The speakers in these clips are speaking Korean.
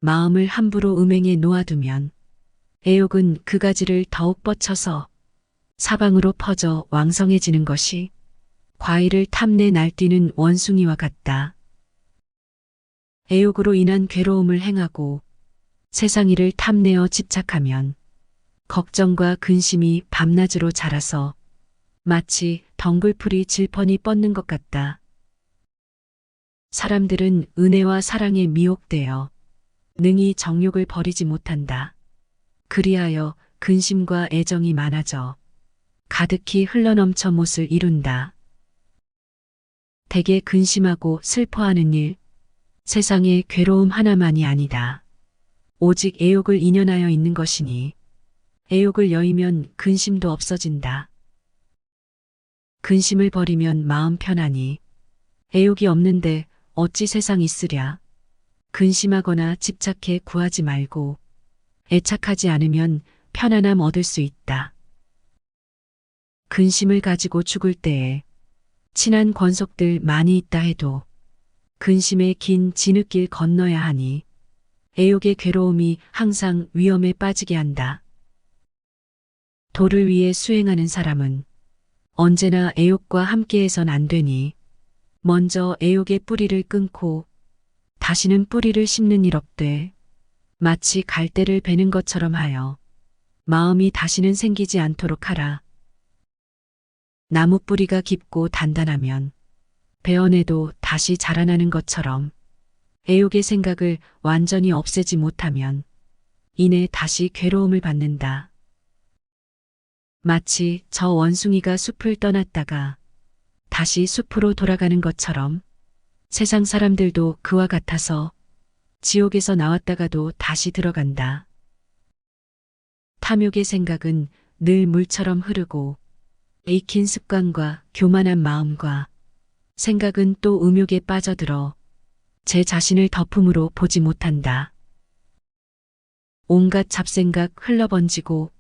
마음을 함부로 음행에 놓아두면 애욕은 그 가지를 더욱 뻗쳐서 사방으로 퍼져 왕성해지는 것이 과일을 탐내 날뛰는 원숭이와 같다. 애욕으로 인한 괴로움을 행하고 세상 일을 탐내어 집착하면 걱정과 근심이 밤낮으로 자라서 마치 덩굴풀이 질펀이 뻗는 것 같다. 사람들은 은혜와 사랑에 미혹되어 능히 정욕을 버리지 못한다. 그리하여 근심과 애정이 많아져 가득히 흘러넘쳐 못을 이룬다. 대개 근심하고 슬퍼하는 일, 세상에 괴로움 하나만이 아니다. 오직 애욕을 인연하여 있는 것이니 애욕을 여의면 근심도 없어진다. 근심을 버리면 마음 편하니 애욕이 없는데 어찌 세상 있으랴. 근심하거나 집착해 구하지 말고 애착하지 않으면 편안함 얻을 수 있다. 근심을 가지고 죽을 때에 친한 권속들 많이 있다 해도 근심의 긴 진흙길 건너야 하니 애욕의 괴로움이 항상 위험에 빠지게 한다. 도를 위해 수행하는 사람은 언제나 애욕과 함께해선 안 되니 먼저 애욕의 뿌리를 끊고 다시는 뿌리를 심는 일 없되 마치 갈대를 베는 것처럼 하여 마음이 다시는 생기지 않도록 하라. 나무 뿌리가 깊고 단단하면 베어내도 다시 자라나는 것처럼 애욕의 생각을 완전히 없애지 못하면 이내 다시 괴로움을 받는다. 마치 저 원숭이가 숲을 떠났다가 다시 숲으로 돌아가는 것처럼 세상 사람들도 그와 같아서 지옥에서 나왔다가도 다시 들어간다. 탐욕의 생각은 늘 물처럼 흐르고 익힌 습관과 교만한 마음과 생각은 또 음욕에 빠져들어 제 자신을 덮음으로 보지 못한다. 온갖 잡생각 흘러번지고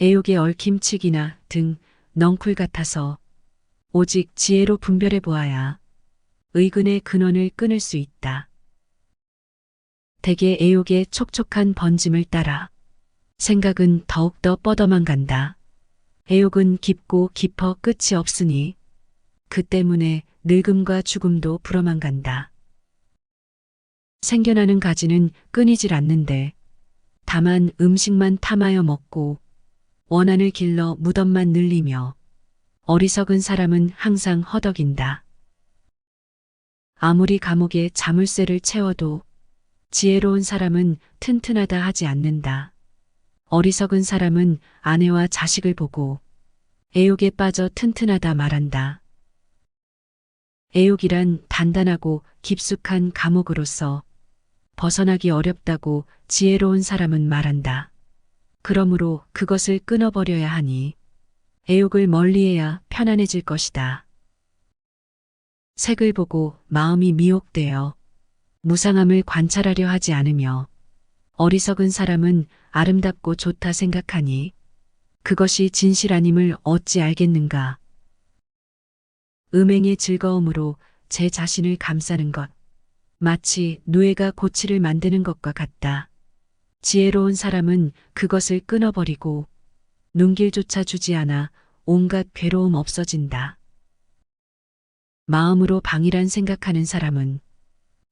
애욕의 얽힘치기나 등 넝쿨 같아서 오직 지혜로 분별해 보아야 의근의 근원을 끊을 수 있다. 대개 애욕의 촉촉한 번짐을 따라 생각은 더욱더 뻗어만 간다. 애욕은 깊고 깊어 끝이 없으니 그 때문에 늙음과 죽음도 불어만 간다. 생겨나는 가지는 끊이질 않는데 다만 음식만 탐하여 먹고 원한을 길러 무덤만 늘리며 어리석은 사람은 항상 허덕인다. 아무리 감옥에 자물쇠를 채워도 지혜로운 사람은 튼튼하다 하지 않는다. 어리석은 사람은 아내와 자식을 보고 애욕에 빠져 튼튼하다 말한다. 애욕이란 단단하고 깊숙한 감옥으로서 벗어나기 어렵다고 지혜로운 사람은 말한다. 그러므로 그것을 끊어버려야 하니 애욕을 멀리해야 편안해질 것이다. 색을 보고 마음이 미혹되어 무상함을 관찰하려 하지 않으며 어리석은 사람은 아름답고 좋다 생각하니 그것이 진실 아님을 어찌 알겠는가. 음행의 즐거움으로 제 자신을 감싸는 것, 마치 누에가 고치를 만드는 것과 같다. 지혜로운 사람은 그것을 끊어버리고 눈길조차 주지 않아 온갖 괴로움 없어진다. 마음으로 방이란 생각하는 사람은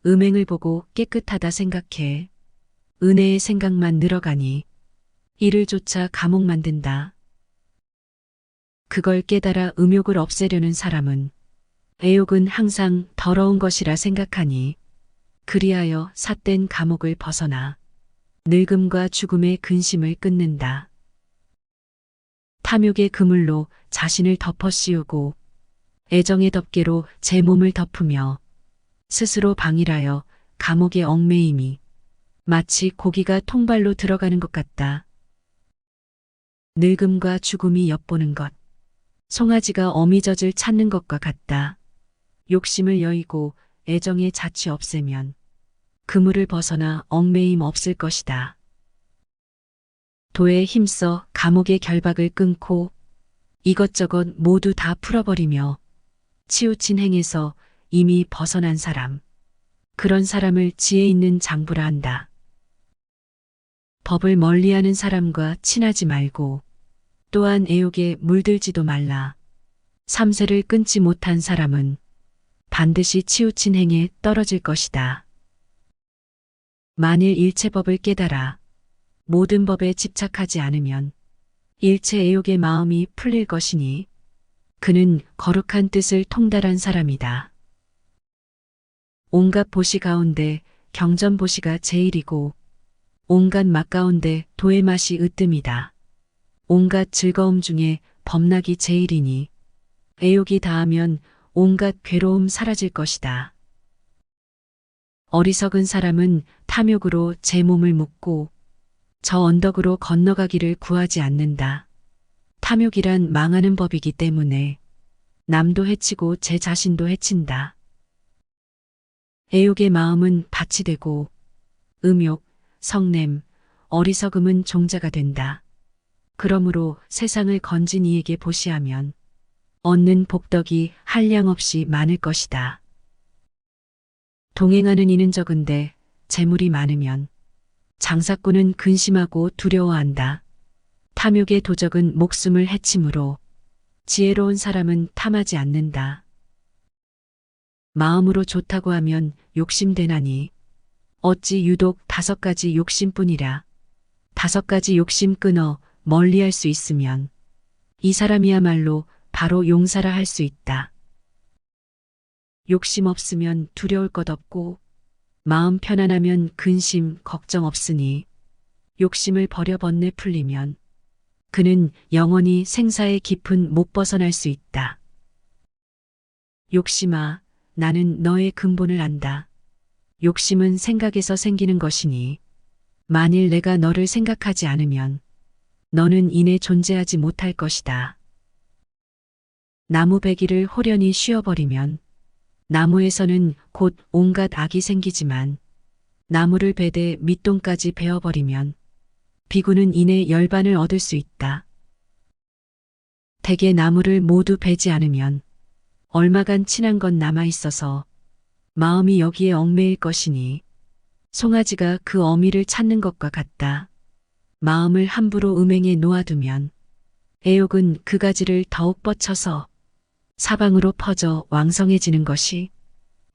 음행을 보고 깨끗하다 생각해 은혜의 생각만 늘어가니 이를 쫓아 감옥 만든다. 그걸 깨달아 음욕을 없애려는 사람은 애욕은 항상 더러운 것이라 생각하니 그리하여 삿된 감옥을 벗어나 늙음과 죽음의 근심을 끊는다. 탐욕의 그물로 자신을 덮어 씌우고 애정의 덮개로 제 몸을 덮으며 스스로 방일하여 감옥의 얽매임이 마치 고기가 통발로 들어가는 것 같다. 늙음과 죽음이 엿보는 것, 송아지가 어미젖을 찾는 것과 같다. 욕심을 여의고 애정의 자취 없애면 그물을 벗어나 얽매임 없을 것이다. 도에 힘써 감옥의 결박을 끊고 이것저것 모두 다 풀어버리며 치우친 행에서 이미 벗어난 사람, 그런 사람을 지혜 있는 장부라 한다. 법을 멀리하는 사람과 친하지 말고 또한 애욕에 물들지도 말라. 삼세를 끊지 못한 사람은 반드시 치우친 행에 떨어질 것이다. 만일 일체법을 깨달아 모든 법에 집착하지 않으면 일체 애욕의 마음이 풀릴 것이니 그는 거룩한 뜻을 통달한 사람이다. 온갖 보시 가운데 경전보시가 제일이고 온갖 맛 가운데 도의 맛이 으뜸이다. 온갖 즐거움 중에 법락이 제일이니 애욕이 다하면 온갖 괴로움 사라질 것이다. 어리석은 사람은 탐욕으로 제 몸을 묶고 저 언덕으로 건너가기를 구하지 않는다. 탐욕이란 망하는 법이기 때문에 남도 해치고 제 자신도 해친다. 애욕의 마음은 밭이 되고 음욕, 성냄, 어리석음은 종자가 된다. 그러므로 세상을 건진 이에게 보시하면 얻는 복덕이 한량없이 많을 것이다. 동행하는 이는 적은데 재물이 많으면 장사꾼은 근심하고 두려워한다. 탐욕의 도적은 목숨을 해치므로 지혜로운 사람은 탐하지 않는다. 마음으로 좋다고 하면 욕심되나니 어찌 유독 5가지 욕심뿐이라. 5가지 욕심 끊어 멀리할 수 있으면 이 사람이야말로 바로 용사라 할 수 있다. 욕심 없으면 두려울 것 없고 마음 편안하면 근심, 걱정 없으니 욕심을 버려 번뇌 풀리면 그는 영원히 생사의 깊은 못 벗어날 수 있다. 욕심아, 나는 너의 근본을 안다. 욕심은 생각에서 생기는 것이니 만일 내가 너를 생각하지 않으면 너는 이내 존재하지 못할 것이다. 나무 배기를 호련히 씌워버리면 나무에서는 곧 온갖 악이 생기지만 나무를 베되 밑동까지 베어버리면 비구는 이내 열반을 얻을 수 있다. 대개 나무를 모두 베지 않으면 얼마간 친한 건 남아있어서 마음이 여기에 얽매일 것이니 송아지가 그 어미를 찾는 것과 같다. 마음을 함부로 음행에 놓아두면 애욕은 그 가지를 더욱 뻗쳐서 사방으로 퍼져 왕성해지는 것이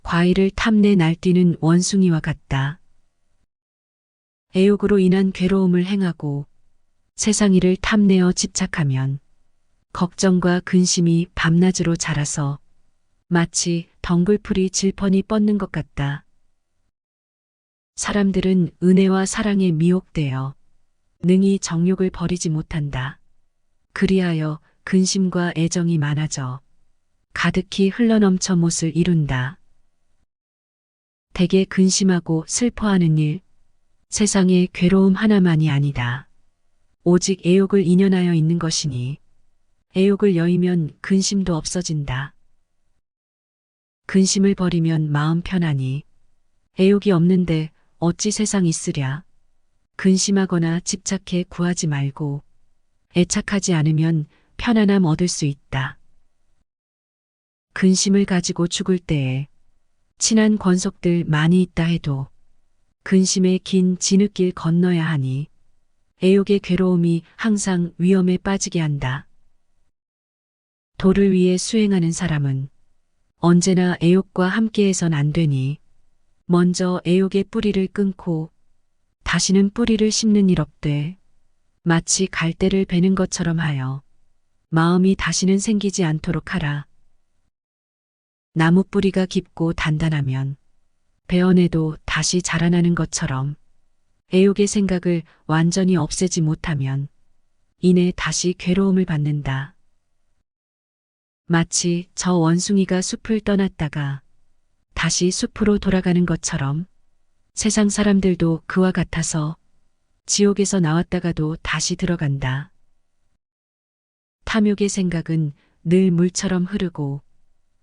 과일을 탐내 날뛰는 원숭이와 같다. 애욕으로 인한 괴로움을 행하고 세상 일을 탐내어 집착하면 걱정과 근심이 밤낮으로 자라서 마치 덩굴풀이 질펀이 뻗는 것 같다. 사람들은 은혜와 사랑에 미혹되어 능히 정욕을 버리지 못한다. 그리하여 근심과 애정이 많아져 가득히 흘러넘쳐 못을 이룬다. 대개 근심하고 슬퍼하는 일, 세상에 괴로움 하나만이 아니다. 오직 애욕을 인연하여 있는 것이니 애욕을 여의면 근심도 없어진다. 근심을 버리면 마음 편하니 애욕이 없는데 어찌 세상 있으랴. 근심하거나 집착해 구하지 말고 애착하지 않으면 편안함 얻을 수 있다. 근심을 가지고 죽을 때에 친한 권속들 많이 있다 해도 근심의 긴 진흙길 건너야 하니 애욕의 괴로움이 항상 위험에 빠지게 한다. 도를 위해 수행하는 사람은 언제나 애욕과 함께해선 안 되니 먼저 애욕의 뿌리를 끊고 다시는 뿌리를 심는 일 없되 마치 갈대를 베는 것처럼 하여 마음이 다시는 생기지 않도록 하라. 나무 뿌리가 깊고 단단하면 베어내도 다시 자라나는 것처럼 애욕의 생각을 완전히 없애지 못하면 이내 다시 괴로움을 받는다. 마치 저 원숭이가 숲을 떠났다가 다시 숲으로 돌아가는 것처럼 세상 사람들도 그와 같아서 지옥에서 나왔다가도 다시 들어간다. 탐욕의 생각은 늘 물처럼 흐르고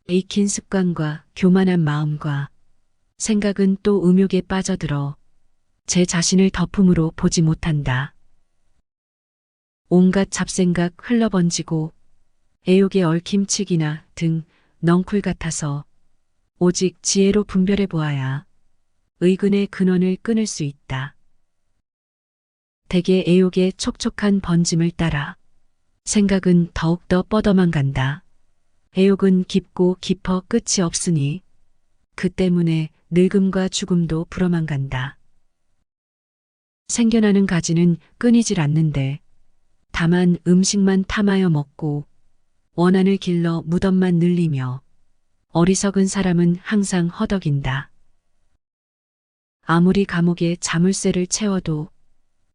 익힌 습관과 교만한 마음과 생각은 또 음욕에 빠져들어 제 자신을 덮음으로 보지 못한다. 온갖 잡생각 흘러번지고 애욕의 얽힘치기나 등 넝쿨 같아서 오직 지혜로 분별해 보아야 의근의 근원을 끊을 수 있다. 대개 애욕의 촉촉한 번짐을 따라 생각은 더욱더 뻗어만 간다. 애욕은 깊고 깊어 끝이 없으니 그 때문에 늙음과 죽음도 불어만 간다. 생겨나는 가지는 끊이질 않는데 다만 음식만 탐하여 먹고 원한을 길러 무덤만 늘리며 어리석은 사람은 항상 허덕인다. 아무리 감옥에 자물쇠를 채워도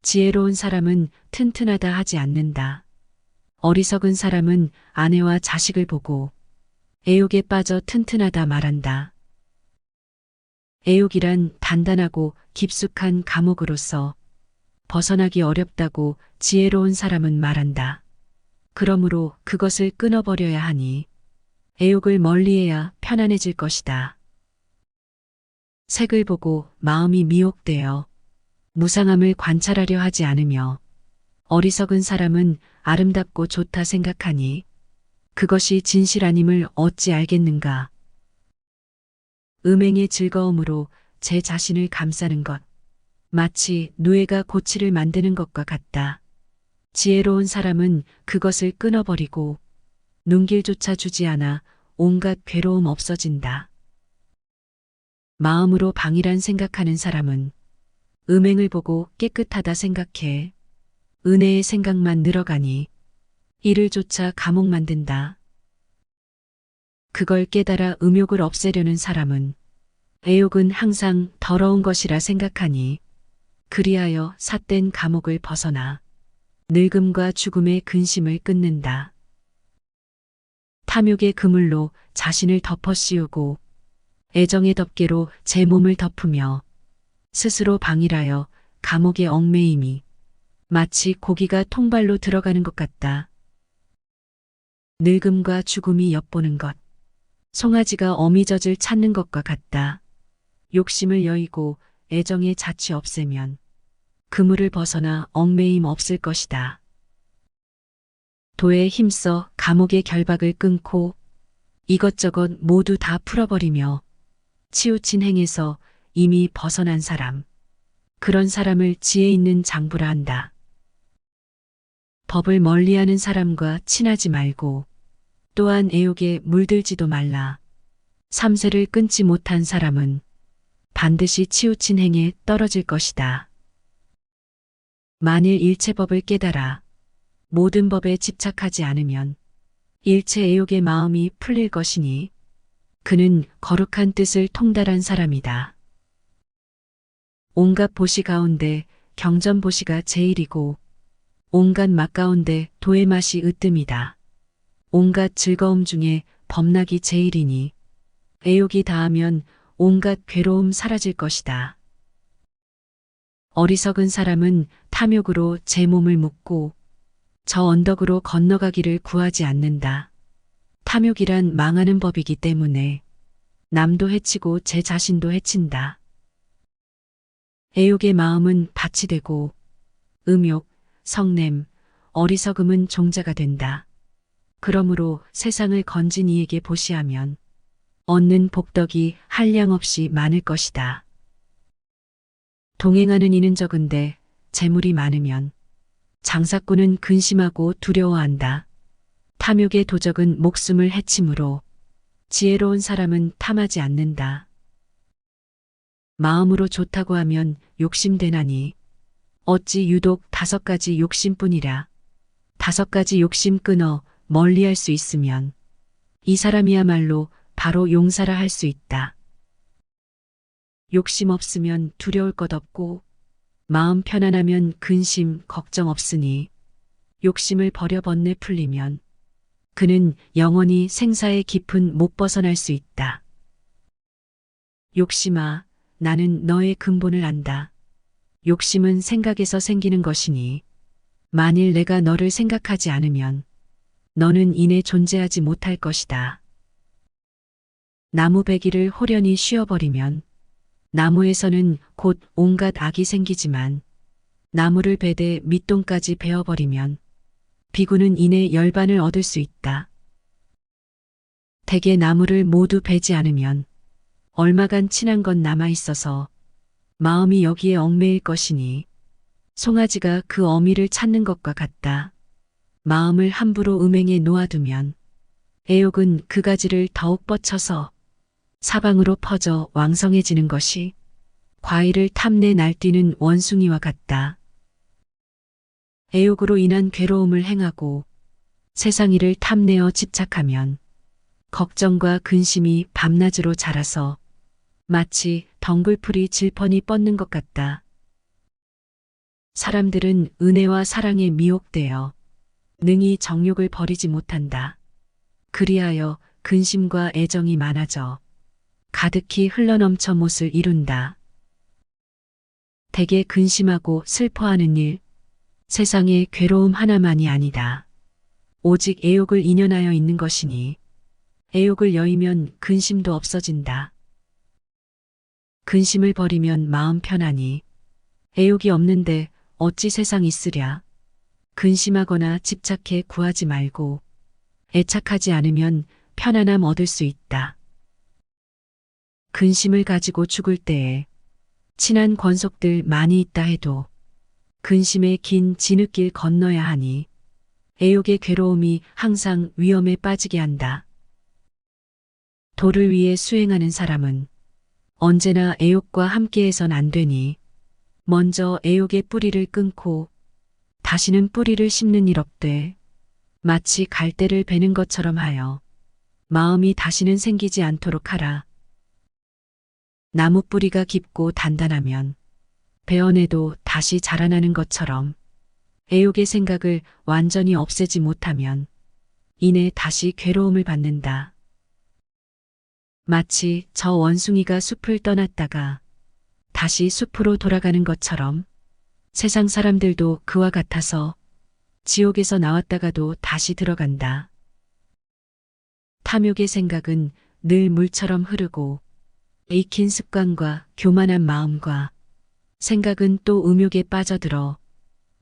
지혜로운 사람은 튼튼하다 하지 않는다. 어리석은 사람은 아내와 자식을 보고 애욕에 빠져 튼튼하다 말한다. 애욕이란 단단하고 깊숙한 감옥으로서 벗어나기 어렵다고 지혜로운 사람은 말한다. 그러므로 그것을 끊어버려야 하니 애욕을 멀리해야 편안해질 것이다. 색을 보고 마음이 미혹되어 무상함을 관찰하려 하지 않으며 어리석은 사람은 아름답고 좋다 생각하니 그것이 진실아님을 어찌 알겠는가. 음행의 즐거움으로 제 자신을 감싸는 것, 마치 누에가 고치를 만드는 것과 같다. 지혜로운 사람은 그것을 끊어버리고 눈길조차 주지 않아 온갖 괴로움 없어진다. 마음으로 방이란 생각하는 사람은 음행을 보고 깨끗하다 생각해 은혜의 생각만 늘어가니 이를 쫓아 감옥 만든다. 그걸 깨달아 음욕을 없애려는 사람은 애욕은 항상 더러운 것이라 생각하니 그리하여 삿된 감옥을 벗어나 늙음과 죽음의 근심을 끊는다. 탐욕의 그물로 자신을 덮어 씌우고 애정의 덮개로 제 몸을 덮으며 스스로 방일하여 감옥의 얽매임이 마치 고기가 통발로 들어가는 것 같다. 늙음과 죽음이 엿보는 것, 송아지가 어미젖을 찾는 것과 같다. 욕심을 여의고 애정의 자취 없애면 그물을 벗어나 얽매임 없을 것이다. 도에 힘써 감옥의 결박을 끊고 이것저것 모두 다 풀어버리며 치우친 행에서 이미 벗어난 사람, 그런 사람을 지혜 있는 장부라 한다. 법을 멀리하는 사람과 친하지 말고 또한 애욕에 물들지도 말라. 삼세를 끊지 못한 사람은 반드시 치우친 행에 떨어질 것이다. 만일 일체법을 깨달아 모든 법에 집착하지 않으면 일체 애욕의 마음이 풀릴 것이니 그는 거룩한 뜻을 통달한 사람이다. 온갖 보시 가운데 경전보시가 제일이고 온갖 맛 가운데 도의 맛이 으뜸이다. 온갖 즐거움 중에 법락이 제일이니 애욕이 다하면 온갖 괴로움 사라질 것이다. 어리석은 사람은 탐욕으로 제 몸을 묶고 저 언덕으로 건너가기를 구하지 않는다. 탐욕이란 망하는 법이기 때문에 남도 해치고 제 자신도 해친다. 애욕의 마음은 밭이 되고 음욕, 성냄, 어리석음은 종자가 된다. 그러므로 세상을 건진 이에게 보시하면 얻는 복덕이 한량없이 많을 것이다. 동행하는 이는 적은데 재물이 많으면 장사꾼은 근심하고 두려워한다. 탐욕의 도적은 목숨을 해치므로 지혜로운 사람은 탐하지 않는다. 마음으로 좋다고 하면 욕심되나니 어찌 유독 5가지 욕심뿐이라. 5가지 욕심 끊어 멀리할 수 있으면 이 사람이야말로 바로 용사라 할 수 있다. 욕심 없으면 두려울 것 없고 마음 편안하면 근심, 걱정 없으니 욕심을 버려 번뇌 풀리면 그는 영원히 생사의 깊은 못 벗어날 수 있다. 욕심아, 나는 너의 근본을 안다. 욕심은 생각에서 생기는 것이니 만일 내가 너를 생각하지 않으면 너는 이내 존재하지 못할 것이다. 나무 배기를 호련히 씌워버리면 나무에서는 곧 온갖 악이 생기지만 나무를 베되 밑동까지 베어버리면 비구는 이내 열반을 얻을 수 있다. 대개 나무를 모두 베지 않으면 얼마간 친한 건 남아있어서 마음이 여기에 얽매일 것이니 송아지가 그 어미를 찾는 것과 같다. 마음을 함부로 음행에 놓아두면 애욕은 그 가지를 더욱 뻗쳐서 사방으로 퍼져 왕성해지는 것이 과일을 탐내 날뛰는 원숭이와 같다. 애욕으로 인한 괴로움을 행하고 세상 일을 탐내어 집착하면 걱정과 근심이 밤낮으로 자라서 마치 덩굴풀이 질펀이 뻗는 것 같다. 사람들은 은혜와 사랑에 미혹되어 능히 정욕을 버리지 못한다. 그리하여 근심과 애정이 많아져 가득히 흘러넘쳐 못을 이룬다. 대개 근심하고 슬퍼하는 일, 세상에 괴로움 하나만이 아니다. 오직 애욕을 인연하여 있는 것이니 애욕을 여의면 근심도 없어진다. 근심을 버리면 마음 편하니 애욕이 없는데 어찌 세상 있으랴. 근심하거나 집착해 구하지 말고 애착하지 않으면 편안함 얻을 수 있다. 근심을 가지고 죽을 때에 친한 권속들 많이 있다 해도 근심의 긴 진흙길 건너야 하니 애욕의 괴로움이 항상 위험에 빠지게 한다. 도를 위해 수행하는 사람은 언제나 애욕과 함께해선 안 되니 먼저 애욕의 뿌리를 끊고 다시는 뿌리를 심는 일 없되 마치 갈대를 베는 것처럼 하여 마음이 다시는 생기지 않도록 하라. 나무 뿌리가 깊고 단단하면 베어내도 다시 자라나는 것처럼 애욕의 생각을 완전히 없애지 못하면 이내 다시 괴로움을 받는다. 마치 저 원숭이가 숲을 떠났다가 다시 숲으로 돌아가는 것처럼 세상 사람들도 그와 같아서 지옥에서 나왔다가도 다시 들어간다. 탐욕의 생각은 늘 물처럼 흐르고 익힌 습관과 교만한 마음과 생각은 또 음욕에 빠져들어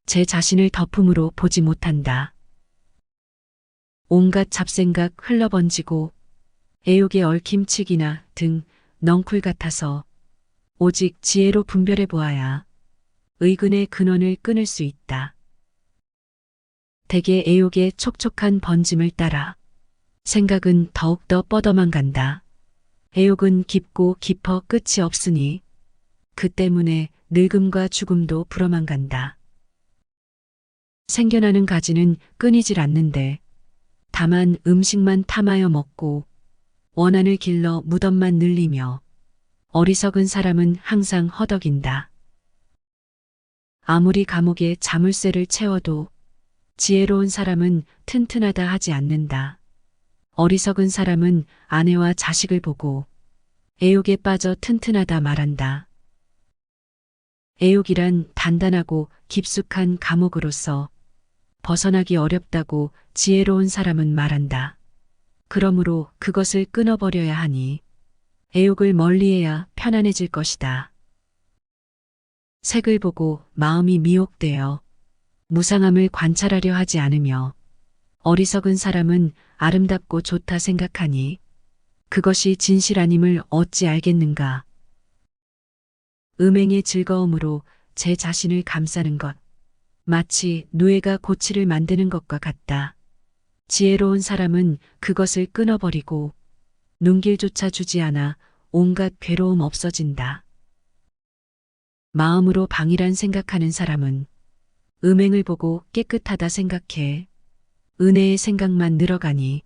제 자신을 덮음으로 보지 못한다. 온갖 잡생각 흘러번지고 애욕의 얽힘치기나 등 넝쿨 같아서 오직 지혜로 분별해 보아야 의근의 근원을 끊을 수 있다. 대개 애욕의 촉촉한 번짐을 따라 생각은 더욱더 뻗어만 간다. 애욕은 깊고 깊어 끝이 없으니 그 때문에 늙음과 죽음도 불어만 간다. 생겨나는 가지는 끊이질 않는데 다만 음식만 탐하여 먹고 원한을 길러 무덤만 늘리며 어리석은 사람은 항상 허덕인다. 아무리 감옥에 자물쇠를 채워도 지혜로운 사람은 튼튼하다 하지 않는다. 어리석은 사람은 아내와 자식을 보고 애욕에 빠져 튼튼하다 말한다. 애욕이란 단단하고 깊숙한 감옥으로서 벗어나기 어렵다고 지혜로운 사람은 말한다. 그러므로 그것을 끊어버려야 하니 애욕을 멀리해야 편안해질 것이다. 색을 보고 마음이 미혹되어 무상함을 관찰하려 하지 않으며 어리석은 사람은 아름답고 좋다 생각하니 그것이 진실 아님을 어찌 알겠는가. 음행의 즐거움으로 제 자신을 감싸는 것, 마치 누에가 고치를 만드는 것과 같다. 지혜로운 사람은 그것을 끊어버리고 눈길조차 주지 않아 온갖 괴로움 없어진다. 마음으로 방이란 생각하는 사람은 음행을 보고 깨끗하다 생각해 은혜의 생각만 늘어가니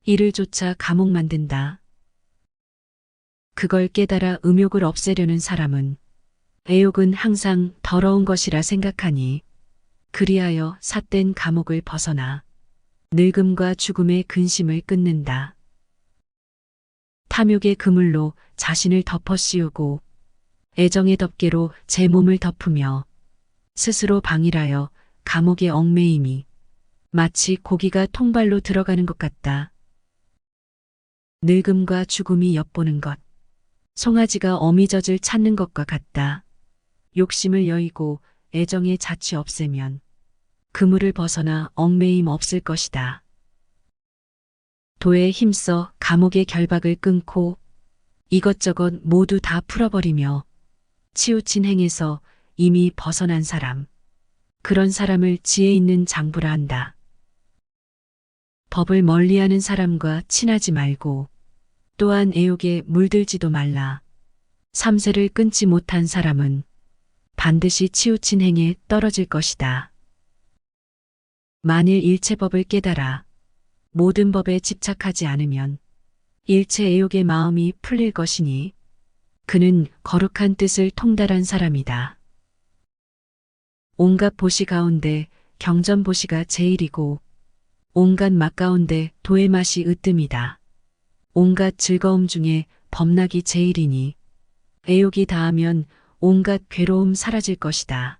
이를 쫓아 감옥 만든다. 그걸 깨달아 음욕을 없애려는 사람은 애욕은 항상 더러운 것이라 생각하니 그리하여 삿된 감옥을 벗어나 늙음과 죽음의 근심을 끊는다. 탐욕의 그물로 자신을 덮어 씌우고 애정의 덮개로 제 몸을 덮으며 스스로 방일하여 감옥의 얽매임이 마치 고기가 통발로 들어가는 것 같다. 늙음과 죽음이 엿보는 것, 송아지가 어미젖을 찾는 것과 같다. 욕심을 여의고 애정의 자취 없애면 그물을 벗어나 얽매임 없을 것이다. 도에 힘써 감옥의 결박을 끊고 이것저것 모두 다 풀어버리며 치우친 행에서 이미 벗어난 사람, 그런 사람을 지혜 있는 장부라 한다. 법을 멀리하는 사람과 친하지 말고 또한 애욕에 물들지도 말라. 삼세를 끊지 못한 사람은 반드시 치우친 행에 떨어질 것이다. 만일 일체법을 깨달아 모든 법에 집착하지 않으면 일체 애욕의 마음이 풀릴 것이니 그는 거룩한 뜻을 통달한 사람이다. 온갖 보시 가운데 경전보시가 제일이고 온갖 맛 가운데 도의 맛이 으뜸이다. 온갖 즐거움 중에 범락이 제일이니 애욕이 다하면 온갖 괴로움 사라질 것이다.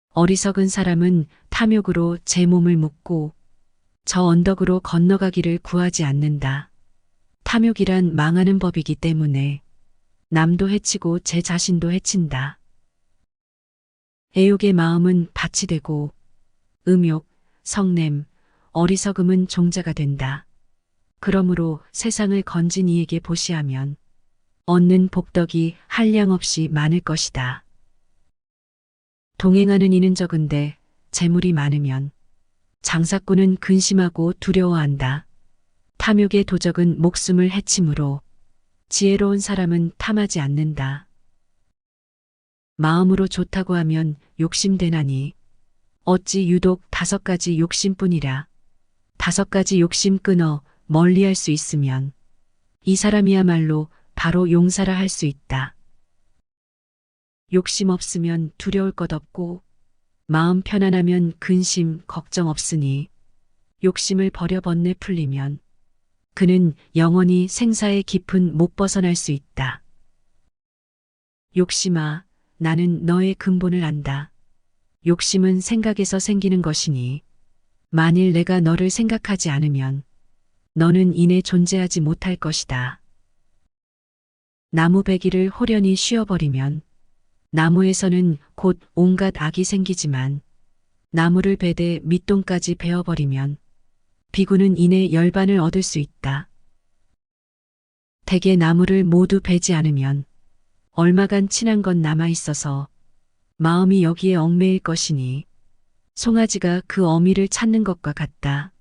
어리석은 사람은 탐욕으로 제 몸을 묶고 저 언덕으로 건너가기를 구하지 않는다. 탐욕이란 망하는 법이기 때문에 남도 해치고 제 자신도 해친다. 애욕의 마음은 밭이 되고 음욕, 성냄, 어리석음은 종자가 된다. 그러므로 세상을 건진 이에게 보시하면 얻는 복덕이 한량없이 많을 것이다. 동행하는 이는 적은데 재물이 많으면 장사꾼은 근심하고 두려워한다. 탐욕의 도적은 목숨을 해치므로 지혜로운 사람은 탐하지 않는다. 마음으로 좋다고 하면 욕심되나니 어찌 유독 5가지 욕심뿐이라. 5가지 욕심 끊어 멀리할 수 있으면 이 사람이야말로 바로 용사라 할 수 있다. 욕심 없으면 두려울 것 없고 마음 편안하면 근심, 걱정 없으니 욕심을 버려 번뇌 풀리면 그는 영원히 생사의 깊은 못 벗어날 수 있다. 욕심아, 나는 너의 근본을 안다. 욕심은 생각에서 생기는 것이니 만일 내가 너를 생각하지 않으면 너는 이내 존재하지 못할 것이다. 나무 배기를 호련히 쉬어버리면 나무에서는 곧 온갖 악이 생기지만 나무를 베되 밑동까지 베어버리면 비구는 이내 열반을 얻을 수 있다. 대개 나무를 모두 베지 않으면 얼마간 친한 건 남아있어서 마음이 여기에 얽매일 것이니 송아지가 그 어미를 찾는 것과 같다.